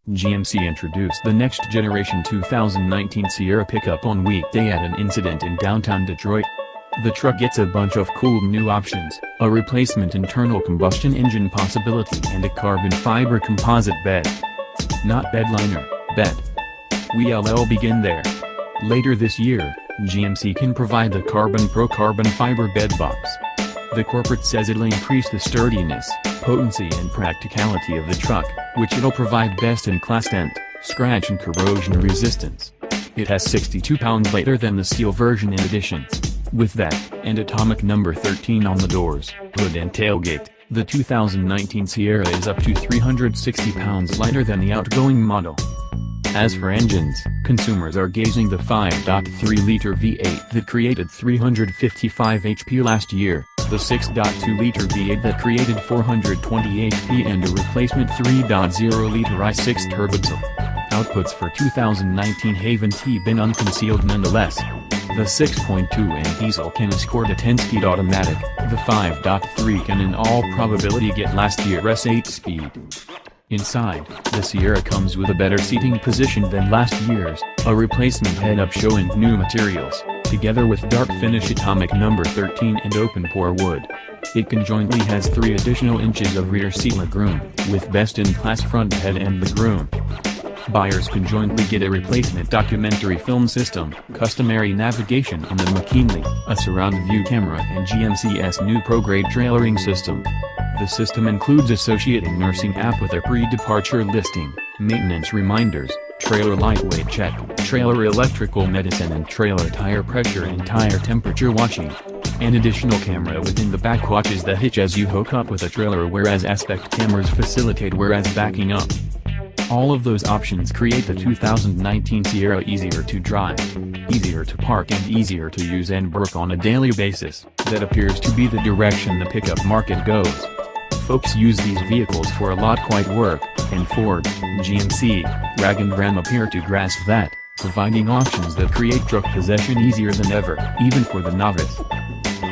GMC introduced the next-generation 2019 Sierra pickup on weekday at an incident in downtown Detroit. The truck gets a bunch of cool new options, a replacement internal combustion engine possibility and a carbon fiber composite bed. Not bed liner, bed. We'll begin there. Later this year, GMC can provide the carbon-pore carbon fiber bed box. The corporate says it'll increase the sturdiness, potency and practicality of the truck, which it'll provide best-in-class dent, scratch and corrosion resistance. It has 62 pounds lighter than the steel version in addition. With that, and atomic number 13 on the doors, hood and tailgate, the 2019 Sierra is up to 360 pounds lighter than the outgoing model. As for engines, consumers are gazing the 5.3-liter V8 that created 355 HP last year, the 6.2-liter V8 that created 420 HP and a replacement 3.0-liter i6 turbodiesel. Outputs for 2019 haven't been unconcealed nonetheless. The 6.2-inch diesel can escort a 10-speed automatic, the 5.3 can in all probability get last year's 8-speed. Inside, the Sierra comes with a better seating position than last year's, a replacement head-up show and new materials, together with dark finish atomic number 13 and open-pore wood. It conjointly has 3 additional inches of rear seat legroom, with best-in-class front head and legroom. Buyers conjointly get a replacement documentary film system, customary navigation on the McKinley, a surround view camera and GMC's new ProGrade Trailering System. The system includes associating nursing app with a pre-departure listing, maintenance reminders, trailer lightweight check, trailer electrical medicine and trailer tire pressure and tire temperature watching. An additional camera within the back watches the hitch as you hook up with a trailer, whereas aspect cameras facilitate whereas backing up. All of those options create the 2019 Sierra easier to drive, easier to park and easier to use and work on a daily basis. That appears to be the direction the pickup market goes. Folks use these vehicles for a lot quite work, and Ford, GMC, Rag and Ram appear to grasp that, providing options that create truck possession easier than ever, even for the novice.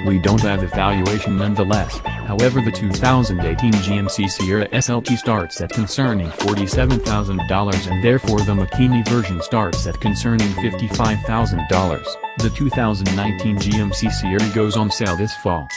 We don't have evaluation nonetheless, however the 2018 GMC Sierra SLT starts at concerning $47,000 and therefore the McKinley version starts at concerning $55,000. The 2019 GMC Sierra goes on sale this fall.